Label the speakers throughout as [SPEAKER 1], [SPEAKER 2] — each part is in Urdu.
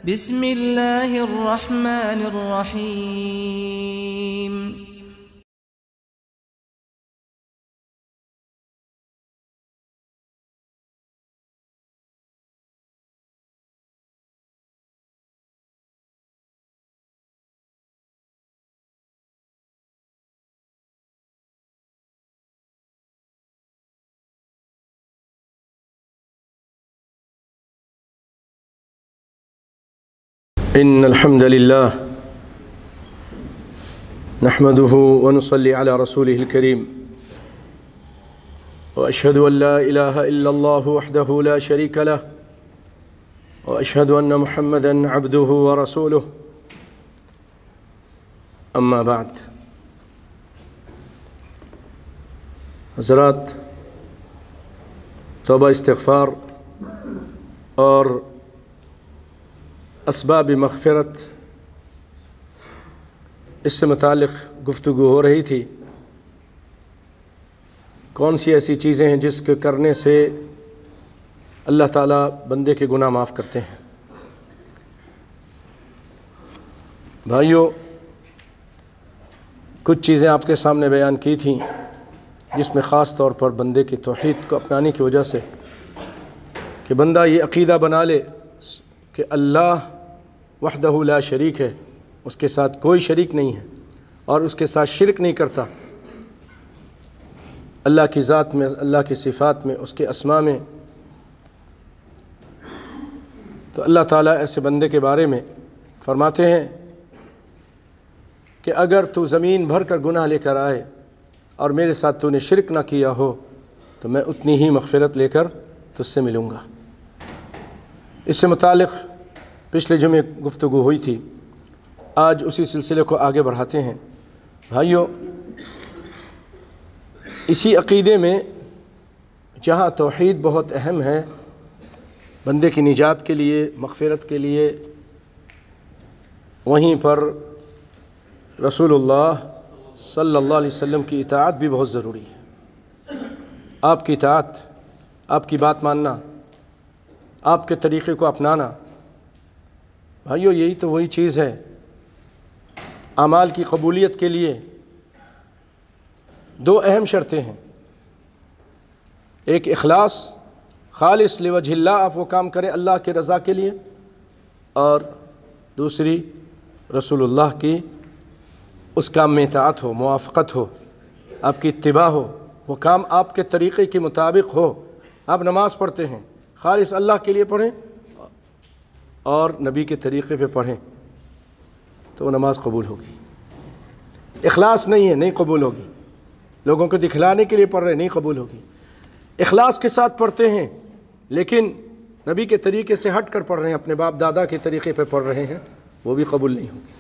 [SPEAKER 1] بسم الله الرحمن الرحيم.
[SPEAKER 2] إن الحمد لله نحمده ونصلي على رسوله الكريم وأشهد أن لا إله إلا الله وحده لا شريك له وأشهد أن محمدًا عبده ورسوله أما بعد. حضرات، توبہ استغفار اور اسباب مغفرت اس سے متعلق گفتگو ہو رہی تھی. کون سی ایسی چیزیں ہیں جس کے کرنے سے اللہ تعالیٰ بندے کے گناہ معاف کرتے ہیں؟ بھائیو، کچھ چیزیں آپ کے سامنے بیان کی تھیں جس میں خاص طور پر بندے کی توحید کو اپنانے کی وجہ سے کہ بندہ یہ عقیدہ بنا لے کہ اللہ وحدہ لا شریک ہے، اس کے ساتھ کوئی شریک نہیں ہے اور اس کے ساتھ شرک نہیں کرتا. اللہ کی ذات میں، اللہ کی صفات میں، اس کے اسماء میں. تو اللہ تعالیٰ ایسے بندے کے بارے میں فرماتے ہیں کہ اگر تو زمین بھر کر گناہ لے کر آئے اور میرے ساتھ تو نے شرک نہ کیا ہو تو میں اتنی ہی مغفرت لے کر تجھ سے ملوں گا. اس سے متعلق پچھلے جمعے گفتگو ہوئی تھی. آج اسی سلسلے کو آگے بڑھاتے ہیں. بھائیو، اسی عقیدے میں جہاں توحید بہت اہم ہے بندے کی نجات کے لیے، مغفرت کے لیے، وہیں پر رسول اللہ صلی اللہ علیہ وسلم کی اطاعت بھی بہت ضروری ہے. آپ کی اطاعت، آپ کی بات ماننا، آپ کے طریقے کو اپنانا. بھائیو، یہی تو وہی چیز ہے. اعمال کی قبولیت کے لیے دو اہم شرطیں ہیں. ایک اخلاص، خالص لوجہ اللہ، آپ وہ کام کریں اللہ کے رضا کے لیے. اور دوسری رسول اللہ کی اس کام میں اطاعت ہو، موافقت ہو، آپ کی اتباع ہو، وہ کام آپ کے طریقے کے مطابق ہو. آپ نماز پڑھتے ہیں، خالص اللہ کے لیے پڑھیں اور نبی کے طریقے پہ پڑھیں تو وہ نماز قبول ہوگی. اخلاص نہیں ہے، نہیں قبول ہوگی. لوگوں کو دکھلانے کے لیے پڑھ رہے، نہیں قبول ہوگی. اخلاص کے ساتھ پڑھتے ہیں لیکن نبی کے طریقے سے ہٹ کر پڑھ رہے ہیں، اپنے باپ دادا کے طریقے پہ پڑھ رہے ہیں، وہ بھی قبول نہیں ہوگی.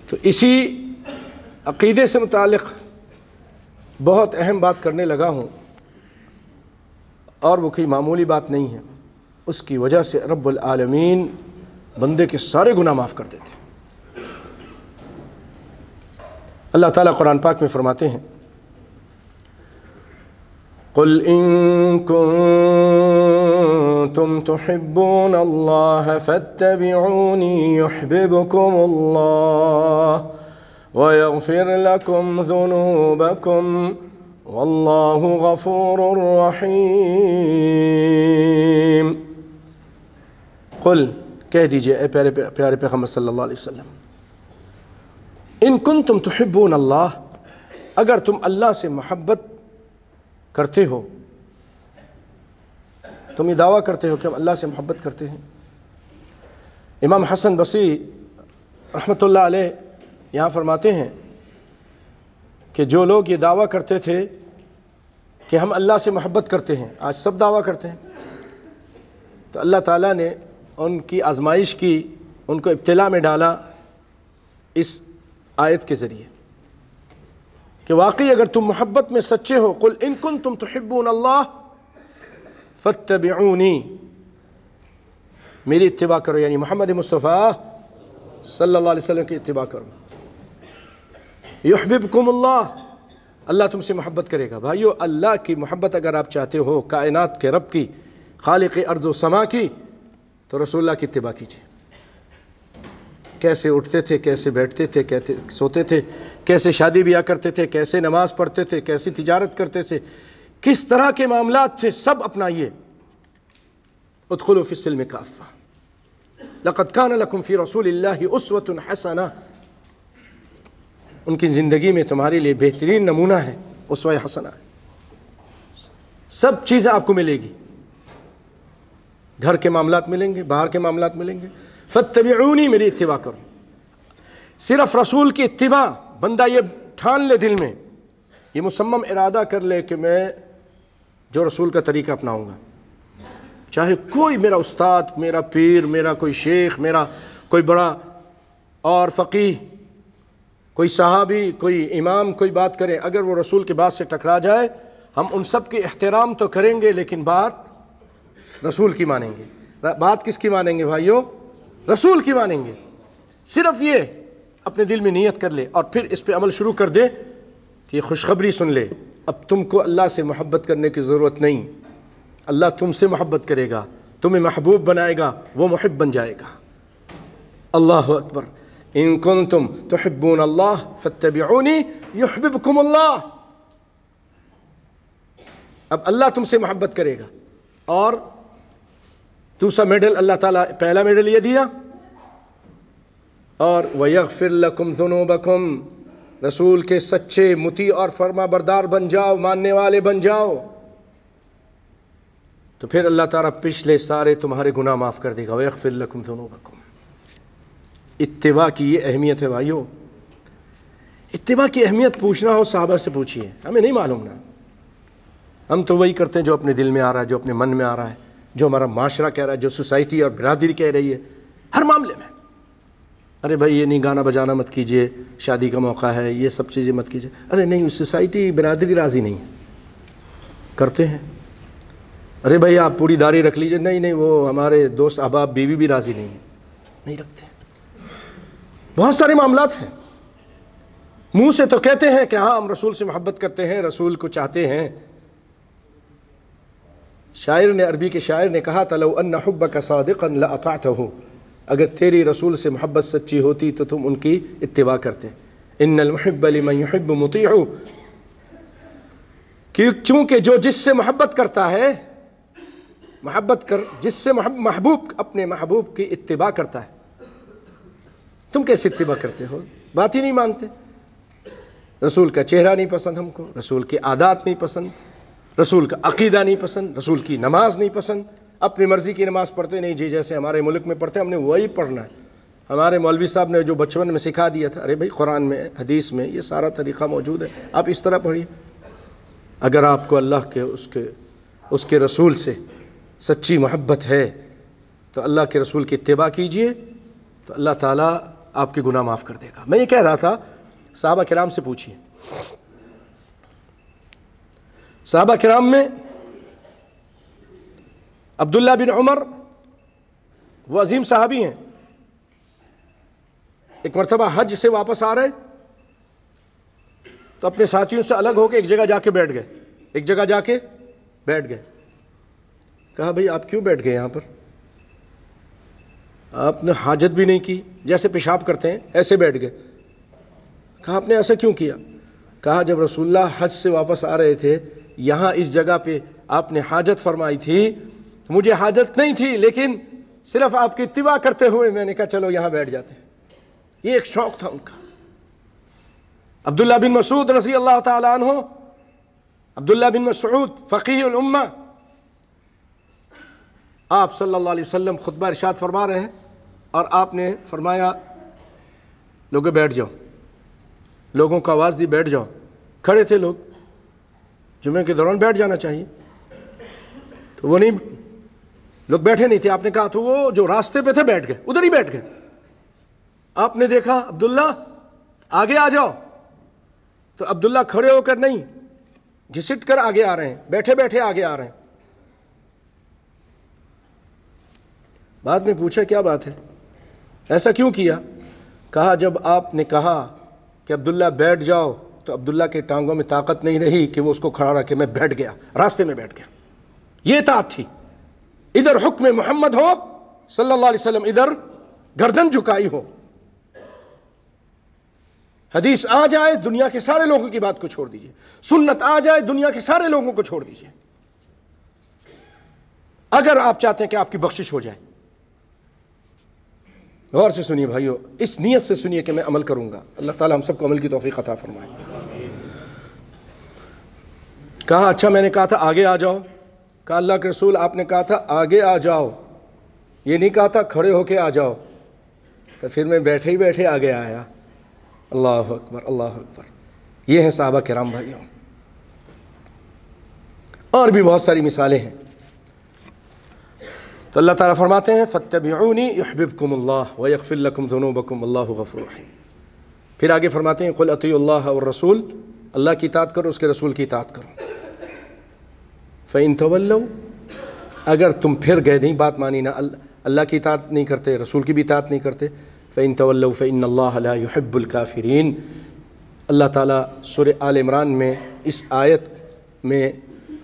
[SPEAKER 2] تو اسی عقیدے سے متعلق بہت اہم بات کرنے لگا ہوں اور وہ کوئی معمولی بات نہیں ہے. اس کی وجہ سے رب العالمین بندے کے سارے گناہ معاف کر دیتے. اللہ تعالیٰ قرآن پاک میں فرماتے ہیں، قُلْ إِن كُنتُمْ تُحِبُّونَ اللَّهَ فَاتَّبِعُونِي يُحْبِبْكُمُ اللَّهُ وَيَغْفِرْ لَكُمْ ذُنُوبَكُمْ واللہ غفور رحیم. قل، کہہ دیجئے اے پیارے پیغمبر صلی اللہ علیہ وسلم، ان کنتم تحبون اللہ، اگر تم اللہ سے محبت کرتے ہو، تم یہ دعویٰ کرتے ہو کہ ہم اللہ سے محبت کرتے ہیں. امام حسن بصری رحمۃ اللہ علیہ یہاں فرماتے ہیں کہ جو لوگ یہ دعویٰ کرتے تھے کہ ہم اللہ سے محبت کرتے ہیں، آج سب دعویٰ کرتے ہیں، تو اللہ تعالیٰ نے ان کی آزمائش کی، ان کو ابتلا میں ڈالا اس آیت کے ذریعے کہ واقعی اگر تم محبت میں سچے ہو، قل ان کنتم تحبون اللہ فاتبعونی، میری اتباع کرو، یعنی محمد مصطفیٰ صلی اللہ علیہ وسلم کی اتباع کرو. یحببکم اللہ، اللہ تم سے محبت کرے گا. بھائیو، اللہ کی محبت اگر آپ چاہتے ہو، کائنات کے رب کی خالق ارض و سما کی تو رسول اللہ کی اتباع کیجیے. کیسے اٹھتے تھے، کیسے بیٹھتے تھے، کیسے سوتے تھے، کیسے شادی بیاہ کرتے تھے، کیسے نماز پڑھتے تھے، کیسی تجارت کرتے تھے، کس طرح کے معاملات تھے، سب اپنائیے. ادخلوا فی السلم کافہ لقد کان لکم فی رسول اللہ اسوۃ حسنہ. ان کی زندگی میں تمہارے لیے بہترین نمونہ ہے، اسوہ حسنہ ہے. سب چیزیں آپ کو ملے گی، گھر کے معاملات ملیں گے، باہر کے معاملات ملیں گے. فاتبعونی، میری اتباع کرو. صرف رسول کی اتباع، بندہ یہ ٹھان لے دل میں، یہ مصمم ارادہ کر لے کہ میں جو رسول کا طریقہ اپناؤں گا، چاہے کوئی میرا استاد، میرا پیر، میرا کوئی شیخ، میرا کوئی بڑا اور فقیہ، کوئی صحابی، کوئی امام کوئی بات کرے، اگر وہ رسول کی بات سے ٹکرا جائے، ہم ان سب کے احترام تو کریں گے لیکن بات رسول کی مانیں گے. بات کس کی مانیں گے بھائیو؟ رسول کی مانیں گے. صرف یہ اپنے دل میں نیت کر لے اور پھر اس پہ عمل شروع کر دے کہ یہ خوشخبری سن لے، اب تم کو اللہ سے محبت کرنے کی ضرورت نہیں، اللہ تم سے محبت کرے گا، تمہیں محبوب بنائے گا، وہ محب بن جائے گا. اللہ اکبر. ان کنتم تحبون اللہ فاتبعونی یحببکم اللہ. اب اللہ تم سے محبت کرے گا. اور دوسرا میڈل اللہ تعالیٰ، پہلا میڈل یہ دیا، اور وَيَغْفِرْ لَكُمْ ذُنُوبَكُمْ، رسول کے سچے مطیع اور فرما بردار بن جاؤ، ماننے والے بن جاؤ، تو پھر اللہ تعالیٰ پچھلے سارے تمہارے گناہ معاف کر دے گا. وَيَغْفِرْ لَكُمْ ذُنُوبَكُمْ. اتباع کی یہ اہمیت ہے بھائیو. اتباع کی اہمیت پوچھنا ہو صحابہ سے پوچھیے، ہمیں نہیں معلوم نا. ہم تو وہی کرتے ہیں جو اپنے دل میں آ رہا ہے، جو اپنے من میں آ رہا ہے، جو ہمارا معاشرہ کہہ رہا ہے، جو سوسائٹی اور برادری کہہ رہی ہے ہر معاملے میں. ارے بھائی یہ نہیں، گانا بجانا مت کیجئے، شادی کا موقع ہے، یہ سب چیزیں مت کیجئے. ارے نہیں، سوسائٹی برادری راضی نہیں ہے، کرتے ہیں. ارے بھائی آپ پوری داڑھی رکھ لیجئے، نہیں وہ ہمارے دوست احباب بیوی بھی راضی نہیں ہیں، نہیں رکھتے. بہت سارے معاملات ہیں. منہ سے تو کہتے ہیں کہ ہاں ہم رسول سے محبت کرتے ہیں، رسول کو چاہتے ہیں. شاعر نے، عربی کے شاعر نے کہا تھا، لو ان حبک صادقا لاطعته، اگر تیری رسول سے محبت سچی ہوتی تو تم ان کی اتباع کرتے. ان المحب لمن يحب مطیع، کیونکہ جو جس سے محبت کرتا ہے، جس سے محبوب اپنے محبوب کی اتباع کرتا ہے. تم کیسے اتباع کرتے ہو؟ بات ہی نہیں مانتے. رسول کا چہرہ نہیں پسند ہم کو، رسول کی عادات نہیں پسند، رسول کا عقیدہ نہیں پسند، رسول کی نماز نہیں پسند. اپنی مرضی کی نماز پڑھتے نہیں جی، جیسے ہمارے ملک میں پڑھتے ہیں ہم نے وہی پڑھنا ہے. ہمارے مولوی صاحب نے جو بچپن میں سکھا دیا تھا، ارے بھائی قرآن میں، حدیث میں یہ سارا طریقہ موجود ہے، آپ اس طرح پڑھیے. اگر آپ کو اللہ کے اس کے رسول سے سچی محبت ہے تو اللہ کے رسول کی اتباع کیجئے، تو اللہ تعالیٰ آپ کے گناہ معاف کر دے گا. میں یہ کہہ رہا تھا، صحابہ کرام سے پوچھیے. صحابہ کرام میں عبداللہ بن عمر، وہ عظیم صحابی ہیں. ایک مرتبہ حج سے واپس آ رہے تو اپنے ساتھیوں سے الگ ہو کے ایک جگہ جا کے بیٹھ گئے. کہا بھئی آپ کیوں بیٹھ گئے یہاں پر؟ آپ نے حاجت بھی نہیں کی، جیسے پیشاب کرتے ہیں ایسے بیٹھ گئے. کہا آپ نے ایسا کیوں کیا؟ کہا جب رسول اللہ حج سے واپس آ رہے تھے، یہاں اس جگہ پہ آپ نے حاجت فرمائی تھی، مجھے حاجت نہیں تھی، لیکن صرف آپ کی اتباع کرتے ہوئے میں نے کہا چلو یہاں بیٹھ جاتے ہیں. یہ ایک شوق تھا ان کا. عبداللہ بن مسعود رضی اللہ تعالیٰ عنہ، عبداللہ بن مسعود فقیہ الامہ، آپ صلی اللہ علیہ وسلم خطبہ ارشاد فرما رہے ہیں اور آپ نے فرمایا لوگوں بیٹھ جاؤ. لوگوں کو آواز دی بیٹھ جاؤ. کھڑے تھے لوگ، جمعے کے دوران بیٹھ جانا چاہیے، تو وہ نہیں، لوگ بیٹھے نہیں تھے. آپ نے کہا تو وہ جو راستے پہ تھے بیٹھ گئے، ادھر ہی بیٹھ گئے. آپ نے دیکھا عبداللہ آگے آ جاؤ، تو عبداللہ کھڑے ہو کر نہیں، گھسٹ کر آگے آ رہے ہیں، بیٹھے بیٹھے آگے آ رہے ہیں. بعد میں پوچھا کیا بات ہے، ایسا کیوں کیا؟ کہا جب آپ نے کہا کہ عبداللہ بیٹھ جاؤ تو عبداللہ کے ٹانگوں میں طاقت نہیں رہی کہ وہ اس کو کھڑا رکھے، میں بیٹھ گیا، راستے میں بیٹھ گیا. یہ اطاعت تھی. ادھر حکم محمد ہو صلی اللہ علیہ وسلم، ادھر گردن جھکائی ہو. حدیث آ جائے دنیا کے سارے لوگوں کی بات کو چھوڑ دیجئے، سنت آ جائے دنیا کے سارے لوگوں کو چھوڑ دیجئے. اگر آپ چاہتے ہیں کہ آپ کی بخشش ہو جائے، غور سے سنیے بھائیو، اس نیت سے سنیے کہ میں عمل کروں گا. اللہ تعالی ہم سب کو عمل کی توفیق عطا فرمائے. کہا اچھا میں نے کہا تھا آگے آ جاؤ. کہا اللہ کے رسول آپ نے کہا تھا آگے آ جاؤ، یہ نہیں کہا تھا کھڑے ہو کے آ جاؤ. تو پھر میں بیٹھے ہی بیٹھے آگے آیا. اللہ اکبر اللہ اکبر. یہ ہیں صحابہ کرام بھائیوں. اور بھی بہت ساری مثالیں ہیں. تو اللہ تعالیٰ فرماتے ہیں فاتبعونی یحببکم اللہ ویغفر لکم ذنوبکم واللہ غفور رحیم. پھر آگے فرماتے ہیں قل اطیعوا اللہ والرسول، اللہ کی اطاعت کرو، اس کے رسول کی اطاعت کرو. فإن تولوا، اگر تم پھر گئے نہیں بات مانی، نہ اللہ کی اطاعت نہیں کرتے، رسول کی بھی اطاعت نہیں کرتے، فإن تولوا فإن اللہ لا يحب الکافرین. اللہ تعالیٰ سورہ آل عمران میں اس آیت میں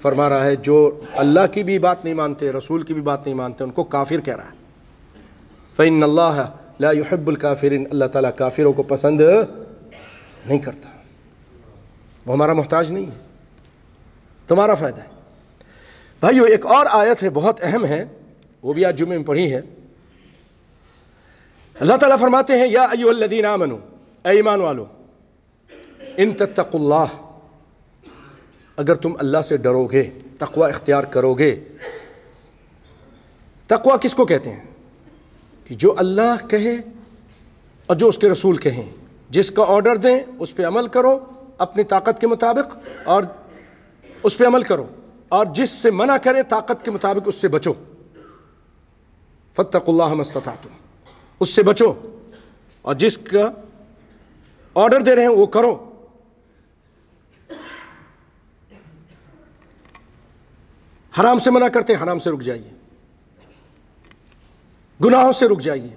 [SPEAKER 2] فرما رہا ہے جو اللہ کی بھی بات نہیں مانتے، رسول کی بھی بات نہیں مانتے، ان کو کافر کہہ رہا ہے. فإن اللہ لا يحب الکافرین، اللہ تعالیٰ کافروں کو پسند نہیں کرتا. وہ ہمارا محتاج نہیں ہے، تمہارا فائدہ ہے. بھائیو ایک اور آیت ہے بہت اہم ہے، وہ بھی آج جمعے میں پڑھی ہے. اللہ تعالیٰ فرماتے ہیں یا ایھا الذین آمنوا، اے ایمان والو، ان تتقوا اللہ، اگر تم اللہ سے ڈرو گے، تقوی اختیار کرو گے. تقوی کس کو کہتے ہیں؟ کہ جو اللہ کہے اور جو اس کے رسول کہیں، جس کا آرڈر دیں اس پہ عمل کرو اپنی طاقت کے مطابق اور اس پہ عمل کرو، اور جس سے منع کرے طاقت کے مطابق اس سے بچو. فاتقوا اللہ ما استطعتم، اس سے بچو، اور جس کا آرڈر دے رہے ہیں وہ کرو. حرام سے منع کرتے ہیں، حرام سے رک جائیے، گناہوں سے رک جائیے،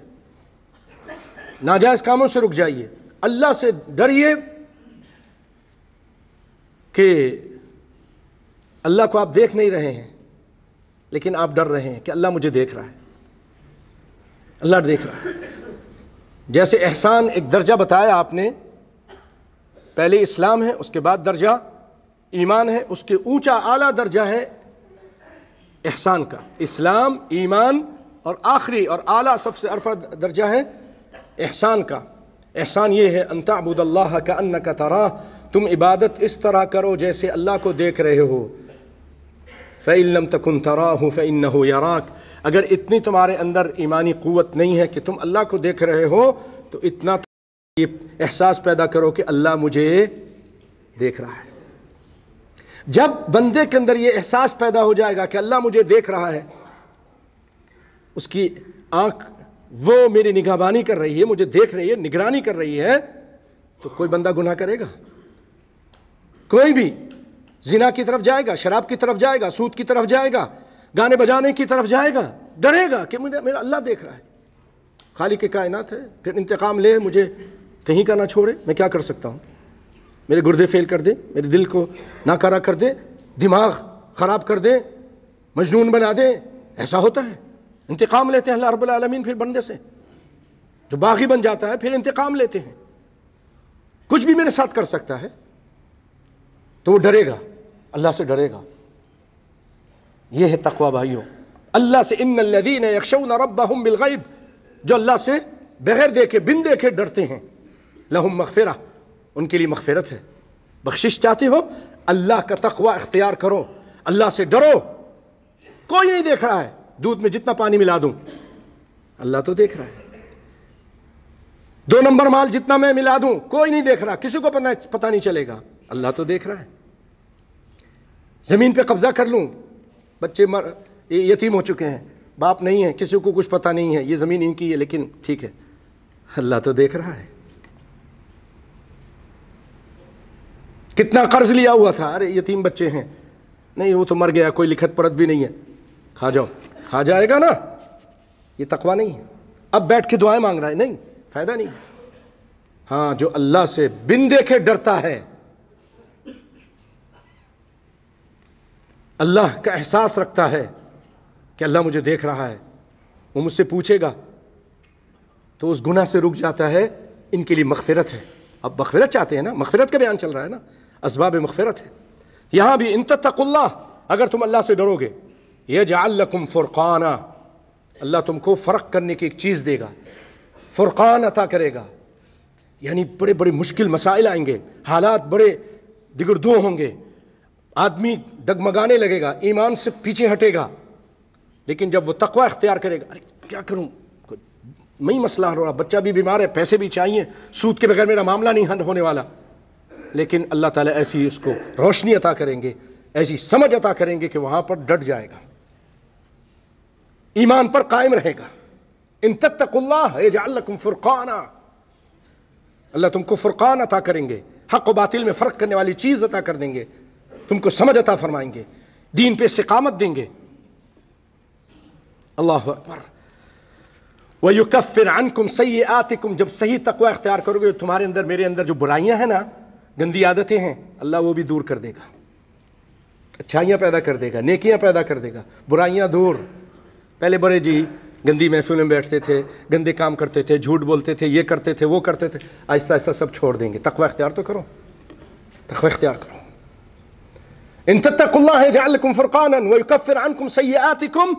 [SPEAKER 2] ناجائز کاموں سے رک جائیے. اللہ سے ڈریے کہ اللہ کو آپ دیکھ نہیں رہے ہیں لیکن آپ ڈر رہے ہیں کہ اللہ مجھے دیکھ رہا ہے، اللہ دیکھ رہا ہے. جیسے احسان ایک درجہ بتایا آپ نے، پہلے اسلام ہے، اس کے بعد درجہ ایمان ہے، اس کے اونچا اعلیٰ درجہ ہے احسان کا. اسلام، ایمان اور آخری اور اعلیٰ سب سے عرفہ درجہ ہے احسان کا. احسان یہ ہے ان تعبد اللہ کأنک تراہ، تم عبادت اس طرح کرو جیسے اللہ کو دیکھ رہے ہو. فإن لم تکن تراہ فإنہ یراک، اگر اتنی تمہارے اندر ایمانی قوت نہیں ہے کہ تم اللہ کو دیکھ رہے ہو تو اتنا یہ احساس پیدا کرو کہ اللہ مجھے دیکھ رہا ہے. جب بندے کے اندر یہ احساس پیدا ہو جائے گا کہ اللہ مجھے دیکھ رہا ہے، اس کی آنکھ وہ میری نگہبانی کر رہی ہے، مجھے دیکھ رہی ہے، نگرانی کر رہی ہے، تو کوئی بندہ گناہ کرے گا؟ کوئی بھی زنا کی طرف جائے گا، شراب کی طرف جائے گا، سود کی طرف جائے گا، گانے بجانے کی طرف جائے گا، ڈرے گا کہ میرا اللہ دیکھ رہا ہے، خالق کائنات ہے، پھر انتقام لے، مجھے کہیں کا نہ چھوڑے، میں کیا کر سکتا ہوں؟ میرے گردے فیل کر دے، میرے دل کو ناکارہ کر دے، دماغ خراب کر دے، مجنون بنا دے. ایسا ہوتا ہے. انتقام لیتے ہیں اللہ رب العالمین پھر بندے سے. جو باغی بن جاتا ہے پھر انتقام لیتے ہیں، کچھ بھی میرے ساتھ کر سکتا ہے، تو وہ ڈرے گا، اللہ سے ڈرے گا. یہ ہے تقوی بھائیوں. اللہ سے ان الذین یخشون ربهم بالغیب، جو اللہ سے بغیر دیکھے بن دیکھے ڈرتے ہیں، لہم مغفرہ، ان کے لیے مغفرت ہے. بخشش چاہتے ہو، اللہ کا تقوی اختیار کرو، اللہ سے ڈرو. کوئی نہیں دیکھ رہا ہے، دودھ میں جتنا پانی ملا دوں اللہ تو دیکھ رہا ہے. 2 نمبر مال جتنا میں ملا دوں کوئی نہیں دیکھ رہا، کسی کو پتہ نہیں چلے گا، اللہ تو دیکھ رہا ہے. زمین پہ قبضہ کر لوں، بچے یتیم ہو چکے ہیں، باپ نہیں ہے، کسی کو کچھ پتہ نہیں ہے، یہ زمین ان کی ہے، لیکن ٹھیک ہے، اللہ تو دیکھ رہا ہے. کتنا قرض لیا ہوا تھا، ارے یتیم بچے ہیں، نہیں وہ تو مر گیا، کوئی لکھت پڑھت بھی نہیں ہے، کھا جاؤ، کھا جائے گا نا. یہ تقوی نہیں ہے. اب بیٹھ کے دعائیں مانگ رہا ہے، نہیں، فائدہ نہیں. ہاں جو اللہ سے بن دیکھے ڈرتا ہے، اللہ کا احساس رکھتا ہے، کہ اللہ مجھے دیکھ رہا ہے، وہ مجھ سے پوچھے گا، تو اس گناہ سے رک جاتا ہے. ان کے لیے مغفرت ہے. اب مغفرت چاہتے ہیں نا، مغفرت کا بیان چل رہا ہے نا، اسباب مغفرت ہے. یہاں بھی ان تتقوا اللہ، اگر تم اللہ سے ڈرو گے، یجعل لکم فرقانا، اللہ تم کو فرق کرنے کی ایک چیز دے گا، فرقان عطا کرے گا. یعنی بڑے بڑے مشکل مسائل آئیں گے، حالات بڑے دگردوں ہوں گے، آدمی ڈگمگانے لگے گا، ایمان سے پیچھے ہٹے گا. لیکن جب وہ تقوی اختیار کرے گا، ارے کیا کروں، نہیں مسئلہ ہو رہا، بچہ بھی بیمار ہے، پیسے بھی چاہیے، سود کے بغیر میرا معاملہ نہیں حل ہونے والا. لیکن اللہ تعالیٰ ایسی اس کو روشنی عطا کریں گے، ایسی سمجھ عطا کریں گے کہ وہاں پر ڈٹ جائے گا، ایمان پر قائم رہے گا. ان تتقوا اللہ یجعل لکم فرقانا، اللہ تم کو فرقان عطا کریں گے، حق و باطل میں فرق کرنے والی چیز عطا کر دیں گے، تم کو سمجھ عطا فرمائیں گے، دین پہ استقامت دیں گے. اللہ اکبر. وَيُكَفِّرْ عَنْكُمْ سَيِّئَاتِكُمْ، جب صحیح تقوی اختیار کرو گے، تمہارے اندر میرے اندر جو برائیاں ہیں نا، گندی عادتیں ہیں، اللہ وہ بھی دور کر دے گا، اچھائیاں پیدا کر دے گا، نیکیاں پیدا کر دے گا، برائیاں دور. پہلے بڑے جی گندی محفلوں میں بیٹھتے تھے، گندے کام کرتے تھے، جھوٹ بولتے تھے، یہ کرتے تھے، وہ کرتے تھے، آہستہ آہستہ سب چھوڑ دیں گے. تقوی اختیار تو کرو، تقوی اختیار کرو. ان تتقوا اللہ یجعل لکم فرقانا ویکفر عنکم سیئاتکم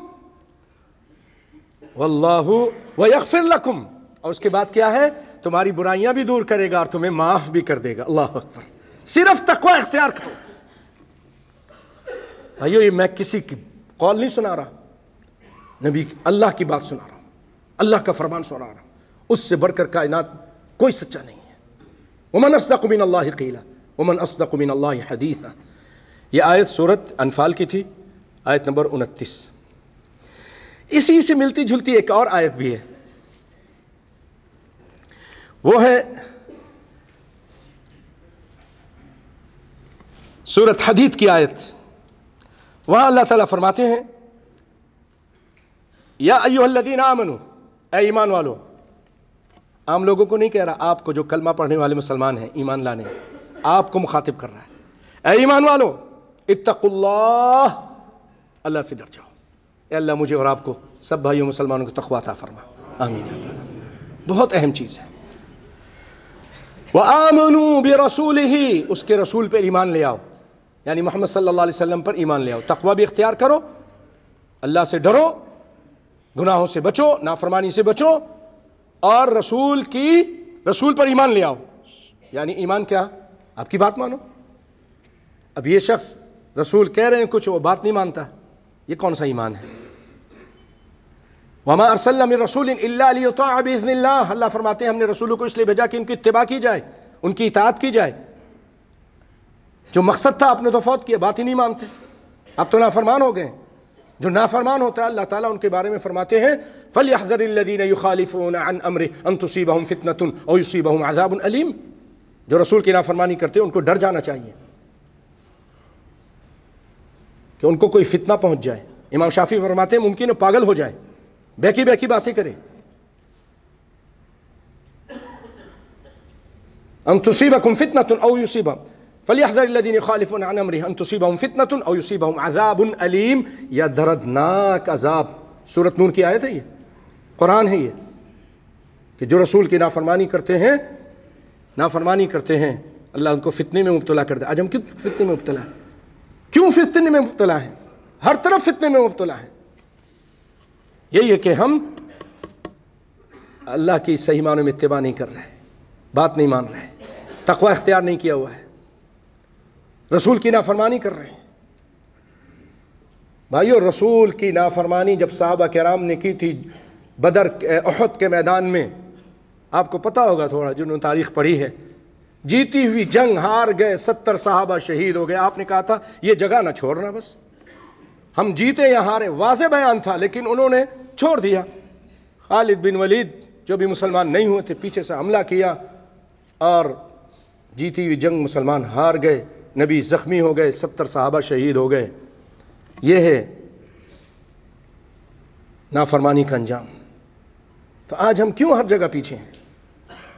[SPEAKER 2] واللہ ویغفر لکم، اور اس کے بعد کیا ہے، تمہاری برائیاں بھی دور کرے گا اور تمہیں معاف بھی کر دے گا. اللہ اکبر. صرف تقوی اختیار کرو. بھائیو، یہ میں کسی کی قول نہیں سنا رہا، نبی اللہ کی بات سنا رہا ہوں، اللہ کا فرمان سنا رہا ہوں. اس سے بڑھ کر کائنات کوئی سچا نہیں ہے. ومن اصدق من اللہ قیلا ومن اصدق من اللہ حدیثا. یہ آیت سورۃ انفال کی تھی، آیت نمبر 29. اسی سے ملتی جھلتی ایک اور آیت بھی ہے، وہ ہے سورۃ حدید کی آیت. وہاں اللہ تعالیٰ فرماتے ہیں، یا ایھا الذین آمنوا، اے ایمان والو. عام لوگوں کو نہیں کہہ رہا، آپ کو جو کلمہ پڑھنے والے مسلمان ہیں، ایمان لانے، آپ کو مخاطب کر رہا ہے. اے ایمان والو، اتقوا اللہ، اللہ سے ڈر جاؤ. اے اللہ مجھے اور آپ کو، سب بھائیوں مسلمانوں کو تقوی عطا فرما، آمین یا رب. بہت اہم چیز ہے. وآمنوا برسولہ، اس کے رسول پر ایمان لے آؤ، یعنی محمد صلی اللہ علیہ وسلم پر ایمان لے آؤ. تقوی بھی اختیار کرو، اللہ سے ڈرو، گناہوں سے بچو، نافرمانی سے بچو، اور رسول پر ایمان لے آؤ. یعنی ایمان کیا؟ آپ کی بات مانو. اب یہ شخص رسول کہہ رہے ہیں کچھ، وہ بات نہیں مانتا، یہ کون سا ایمان ہے؟ وَمَا أَرْسَلْنَا مِن رَسُولٍ إِلَّا لِيُطَاعَ بِإِذْنِ اللَّهِ. اللہ فرماتے ہیں ہم نے رسولوں کو اس لیے بھیجا کہ ان کی اتباع کی جائے، ان کی اطاعت کی جائے. جو مقصد تھا آپ نے تو فوت کیا، بات ہی نہیں مانتے، اب تو نافرمان ہو گئے. جو نافرمان ہوتا ہے اللہ تعالیٰ ان کے بارے میں فرماتے ہیں فَلْيَحْذَرِ الَّذِينَ يُخَالِفُونَ عَنْ أَمْرِهِ أَن تُصِيبَهُمْ فِتْنَةٌ أَوْ يُصِيبَهُمْ عَذَابٌ أَلِيمٌ. جو رسول کی نافرمانی کرتے ہیں ان کو ڈر جانا چاہیے کہ ان کو کوئی فتنہ پہنچ جائے. امام شافعی فرماتے ہیں ممکن ہے پاگل ہو جائے، بیکی بیکی باتیں کرے. أَن تُصِيبَكُمْ فِتْنَةٌ أَوْ يُصِيبَهُمْ فَلْيَحْذَرِ الَّذِينَ يُخَالِفُونَ عَنْ أَمْرِهِ أَن تُصِيبَهُمْ فِتْنَةٌ أَوْ يُصِيبَهُمْ عَذَابٌ أَلِيمٌ. یا دردناک عذاب. سورۃ نور کی آیت ہے، یہ قرآن ہے، یہ کہ جو رسول کی نافرمانی کرتے ہیں اللہ ان کو فتنے میں مبتلا کر دے. آج ہم کیوں فتنے میں مبتلا ہیں؟ کیوں فتنے میں مبتلا ہیں؟ ہر طرف فتنے میں مبتلا ہیں. یہی ہے کہ ہم اللہ کی صحیح معنوں میں اتباع نہیں کر رہے، بات نہیں مان رہے، تقوی اختیار نہیں کیا ہوا ہے، رسول کی نافرمانی کر رہے ہیں. بھائیو، رسول کی نافرمانی جب صحابہ کرام نے کی تھی بدر احد کے میدان میں، آپ کو پتہ ہوگا تھوڑا جنہوں نے تاریخ پڑھی ہے، جیتی ہوئی جنگ ہار گئے، 70 صحابہ شہید ہو گئے. آپ نے کہا تھا یہ جگہ نہ چھوڑنا، بس ہم جیتے یا ہارے، واضح بیان تھا، لیکن انہوں نے چھوڑ دیا. خالد بن ولید جو بھی مسلمان نہیں ہوئے تھے پیچھے سے حملہ کیا اور جیتی ہوئی جنگ مسلمان ہار گئے، نبی زخمی ہو گئے، 70 صحابہ شہید ہو گئے. یہ ہے نافرمانی کا انجام. تو آج ہم کیوں ہر جگہ پیچھے ہیں،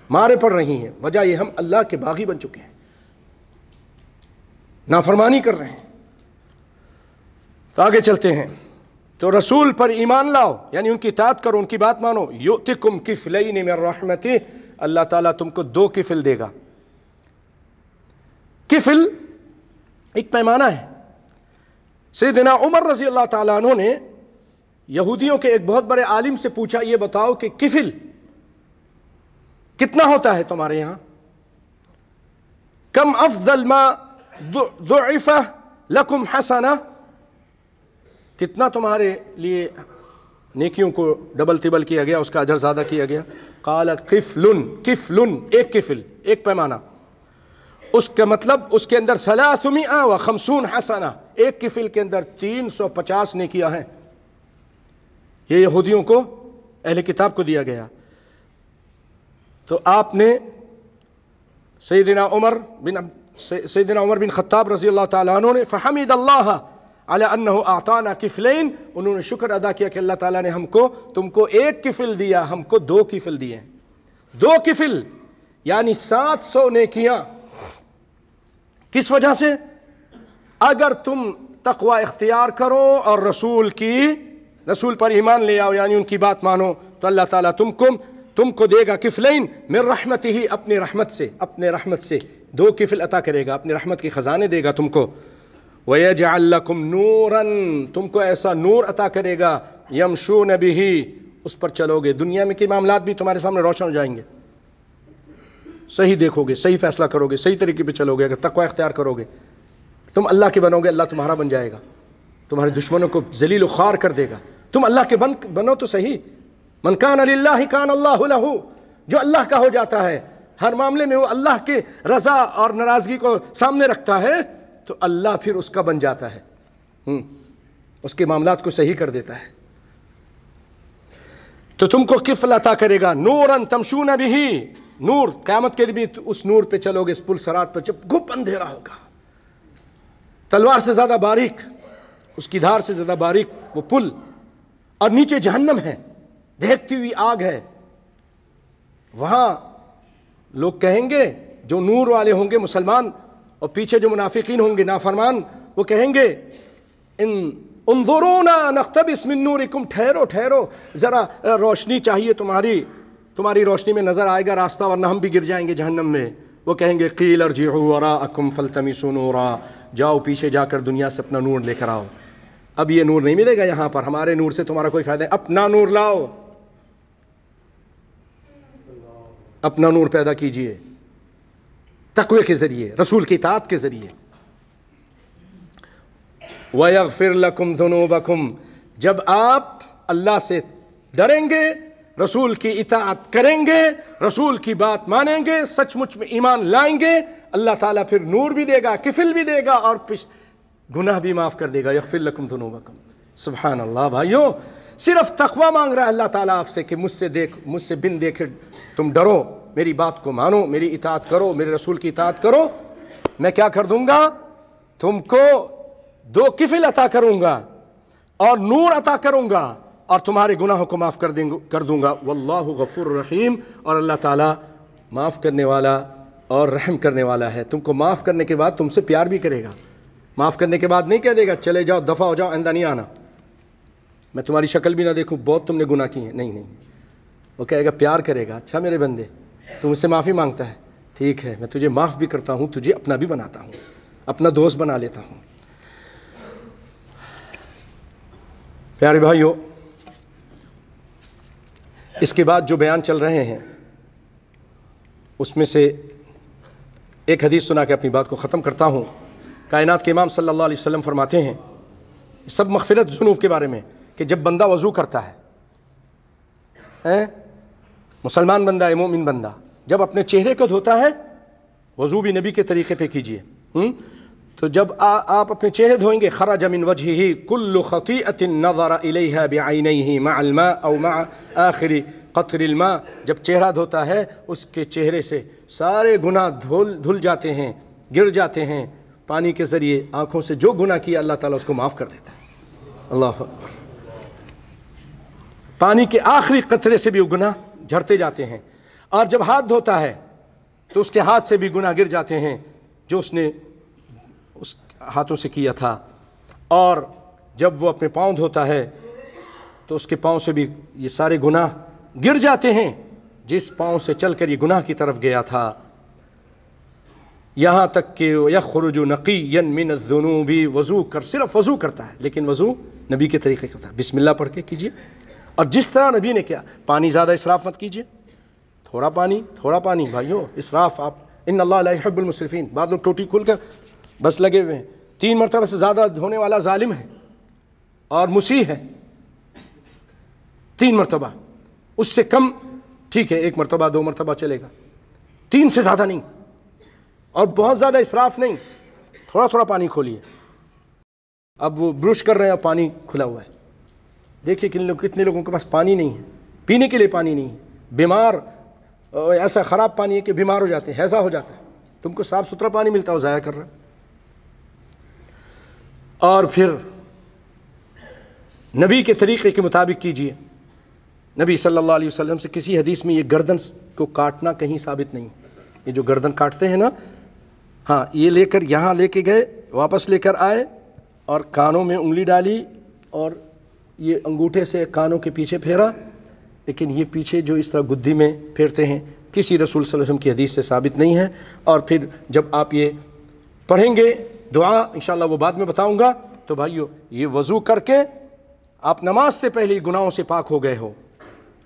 [SPEAKER 2] مارے پڑ رہی ہیں؟ وجہ یہ ہم اللہ کے باغی بن چکے ہیں، نافرمانی کر رہے ہیں. تو آگے چلتے ہیں. تو رسول پر ایمان لاؤ یعنی ان کی اطاعت کرو، ان کی بات مانو. یؤتکم کفلین من رحمتہ، اللہ تعالیٰ تم کو 2 کفل دے گا. کفل ایک پیمانہ ہے. سیدنا عمر رضی اللہ تعالیٰ عنہ نے یہودیوں کے ایک بہت بڑے عالم سے پوچھا، یہ بتاؤ کہ کفل کتنا ہوتا ہے تمہارے یہاں؟ کم افضل ما ضعف لکم حسنہ، کتنا تمہارے لیے نیکیوں کو ڈبل تبل کیا گیا، اس کا اجر زیادہ کیا گیا؟ قال قفل، کفل ایک کفل، ایک پیمانہ. اس کا مطلب اس کے اندر 350 حسنہ، ایک کفل کے اندر 350 نیکیاں ہیں. یہ یہودیوں کو، اہل کتاب کو دیا گیا. تو آپ نے سیدنا عمر بن خطاب رضی اللہ تعالیٰ عنہ نے فحمد اللہ علی انہ اعطانا کفلین، انہوں نے شکر ادا کیا کہ اللہ تعالیٰ نے تم کو ایک کفل دیا، ہم کو 2 کفل دیے. 2 کفل یعنی 700 نیکیاں. کس وجہ سے؟ اگر تم تقوی اختیار کرو اور رسول پر ایمان لے آؤ یعنی ان کی بات مانو، تو اللہ تعالیٰ تم کو دے گا کفلین من رحمتہ، اپنے رحمت سے 2 کفل عطا کرے گا، اپنے رحمت کے خزانے دے گا تم کو. وَيَجْعَلْ لَكُمْ نُورًا، تم کو ایسا نور عطا کرے گا، يَمْشُونَ بِهِ، اس پر چلو گے، دنیا میں کے معاملات بھی تمہارے سامنے روشن ہو جائیں گے. صحیح دیکھو گے، صحیح فیصلہ کرو گے، صحیح طریقے پہ چلو گے. اگر تقوی اختیار کرو گے، تم اللہ کے بنو گے، اللہ تمہارا بن جائے گا، تمہارے دشمنوں کو ذلیل و خوار کر دے گا. تم اللہ کے بنو تو صحیح. من کان للہ کان اللہ لہ، جو اللہ کا ہو جاتا ہے ہر معاملے میں، وہ اللہ کے رضا اور ناراضگی کو سامنے رکھتا ہے، تو اللہ پھر اس کا بن جاتا ہے، اس کے معاملات کو صحیح کر دیتا ہے. تو تم کو کفل عطا کرے گا. نوراً تمشون بہ، نور، قیامت کے بھی اس نور پہ چلو گے، اس پل صراط پر. جب گھپ اندھیرا ہوگا، تلوار سے زیادہ باریک، اس کی دھار سے زیادہ باریک وہ پل، اور نیچے جہنم ہے، دہکتی ہوئی آگ ہے. وہاں لوگ کہیں گے، جو نور والے ہوں گے مسلمان، اور پیچھے جو منافقین ہوں گے نافرمان، وہ کہیں گے انظرونا نقتبس من نورکم، ٹھہرو ذرا روشنی چاہیے، تمہاری روشنی میں نظر آئے گا راستہ، ورنہ ہم بھی گر جائیں گے جہنم میں. وہ کہیں گے قیل ارجعوا وراءکم فالتمسوا نورا، جاؤ پیچھے جا کر دنیا سے اپنا نور لے کر آؤ. اب یہ نور نہیں ملے گا یہاں پر، ہمارے نور سے تمہارا کوئی فائدہ نہیں، اپنا نور لاؤ، اپنا نور پیدا کیجئے تقوی کے ذریعے، رسول کی اطاعت کے ذریعے. وَيَغْفِرْ لَكُمْ ذُنُوبَكُمْ، جب آپ اللہ سے ڈریں گے، رسول کی اطاعت کریں گے، رسول کی بات مانیں گے، سچ مچ میں ایمان لائیں گے، اللہ تعالیٰ پھر نور بھی دے گا، کفل بھی دے گا، اور گناہ بھی معاف کر دے گا. یغفر لکم ذنوبکم. سبحان اللہ بھائیو، صرف تقوی مانگ رہا ہے اللہ تعالیٰ آپ سے کہ مجھ سے بن دیکھے تم ڈرو، میری بات کو مانو، میری اطاعت کرو، میرے رسول کی اطاعت کرو. میں کیا کر دوں گا؟ تم کو 2 کفل عطا کروں گا اور نور عطا کروں گا، اور تمہارے گناہوں کو معاف کر دوں گا. واللہ غفور رحیم، اور اللہ تعالیٰ معاف کرنے والا اور رحم کرنے والا ہے. تم کو معاف کرنے کے بعد تم سے پیار بھی کرے گا. معاف کرنے کے بعد نہیں کہہ دے گا چلے جاؤ، دفع ہو جاؤ، آئندہ نہیں آنا، میں تمہاری شکل بھی نہ دیکھوں، بہت تم نے گناہ کی ہیں. نہیں، وہ کہے گا، پیار کرے گا، اچھا میرے بندے تو مجھ سے معافی مانگتا ہے، ٹھیک ہے میں تجھے معاف بھی کرتا ہوں، تجھے اپنا بھی بناتا ہوں، اپنا دوست بنا لیتا ہوں. پیارے بھائیو، اس کے بعد جو بیان چل رہے ہیں اس میں سے ایک حدیث سنا کے اپنی بات کو ختم کرتا ہوں. کائنات کے امام صلی اللہ علیہ وسلم فرماتے ہیں، سب مغفرت ذنوب کے بارے میں، کہ جب بندہ وضو کرتا ہے، مسلمان بندہ ہے، مومن بندہ، جب اپنے چہرے کو دھوتا ہے، وضو بھی نبی کے طریقے پہ کیجئے، تو جب آپ اپنے چہرے دھوئیں گے، خرج من وجہہ کل خطیئۃ نظر الیہا بعینیہ مع الماء او مع آخر قطر الماء، جب چہرہ دھوتا ہے اس کے چہرے سے سارے گناہ دھل جاتے ہیں، گر جاتے ہیں. پانی کے ذریعے آنکھوں سے جو گناہ کیا اللہ تعالیٰ اس کو معاف کر دیتا ہے. اللہ اکبر. پانی کے آخری قطرے سے بھی وہ گناہ جھڑتے جاتے ہیں. اور جب ہاتھ دھوتا ہے تو اس کے ہاتھ سے بھی گناہ گر جاتے ہیں جو اس نے اس ہاتھوں سے کیا تھا. اور جب وہ اپنے پاؤں دھوتا ہے تو اس کے پاؤں سے بھی یہ سارے گناہ گر جاتے ہیں جس پاؤں سے چل کر یہ گناہ کی طرف گیا تھا. یہاں تک کہ یخرج نقیا من الذنوب، وضو کر، صرف وضو کرتا ہے لیکن وضو نبی کے طریقے کا ہوتا ہے. بسم اللہ پڑھ کے کیجئے، اور جس طرح نبی نے کیا. پانی زیادہ اسراف مت کیجئے، تھوڑا پانی بھائیو. اسراف آپ، ان اللہ لا يحب المسرفین. بعض لوگ ٹوٹی کھول کر بس لگے ہوئے ہیں. 3 مرتبہ سے زیادہ دھونے والا ظالم ہے اور مسیح ہے. 3 مرتبہ، اس سے کم ٹھیک ہے، 1 مرتبہ 2 مرتبہ چلے گا، 3 سے زیادہ نہیں. اور بہت زیادہ اسراف نہیں، تھوڑا پانی کھولیے. اب وہ برش کر رہے ہیں اور پانی کھلا ہوا ہے. دیکھیے کتنے لوگوں کے پاس پانی نہیں ہے، پینے کے لیے پانی نہیں ہے. بیمار، ایسا خراب پانی ہے کہ بیمار ہو جاتے ہیں، ہیضہ ہو جاتا ہے. تم کو صاف ستھرا پانی ملتا ہے، وہ ضائع کر رہا ہے. اور پھر نبی کے طریقے کے مطابق کیجئے. نبی صلی اللہ علیہ وسلم سے کسی حدیث میں یہ گردن کو کاٹنا کہیں ثابت نہیں. یہ جو گردن کاٹتے ہیں نا، ہاں یہ لے کر یہاں لے کے گئے، واپس لے کر آئے اور کانوں میں انگلی ڈالی اور یہ انگوٹھے سے کانوں کے پیچھے پھیرا، لیکن یہ پیچھے جو اس طرح گدی میں پھیرتے ہیں کسی رسول صلی اللہ علیہ وسلم کی حدیث سے ثابت نہیں ہے. اور پھر جب آپ یہ پڑھیں گے دعا، انشاءاللہ وہ بعد میں بتاؤں گا، تو بھائیو یہ وضو کر کے آپ نماز سے پہلے گناہوں سے پاک ہو گئے ہو.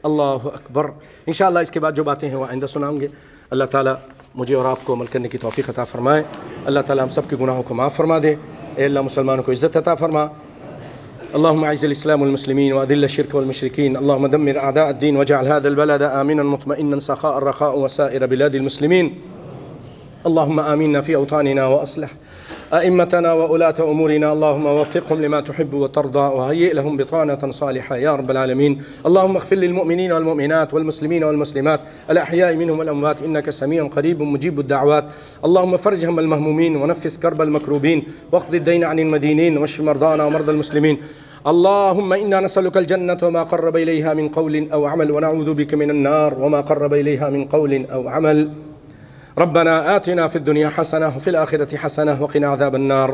[SPEAKER 2] اللہ اکبر. انشاءاللہ اس کے بعد جو باتیں ہیں وہ آئندہ سناؤں گے. اللہ تعالیٰ مجھے اور آپ کو عمل کرنے کی توفیق عطا فرمائے. اللہ تعالیٰ ہم سب کے گناہوں کو معاف فرما دے. اے اللہ مسلمانوں کو عزت عطا فرما. اللهم اعز الاسلام والمسلمين واذل الشرك والمشركين. اللهم دمر اعداء الدين واجعل هذا البلد امنا مطمئنا سخاء رخاء وسائر بلاد المسلمين. اللهم آمنا في أوطاننا وأصلح أئمتنا وولاة أمورنا. اللهم وفقهم لما تحب وترضى وهيئ لهم بطانة صالحة يا رب العالمين. اللهم اغفر للمؤمنين والمؤمنات والمسلمين والمسلمات الأحياء منهم والأموات إنك سميع قريب مجيب الدعوات. اللهم فرج هم المهمومين ونفس كرب المكروبين واقض الدين عن المدينين واشف مرضانا ومرضى المسلمين. اللهم إنا نسألك الجنة وما قرب إليها من قول أو عمل ونعوذ بك من النار وما قرب إليها من قول أو عمل. ربنا آتنا في الدنيا حسنة وفي الآخرة حسنة وقنا عذاب النار.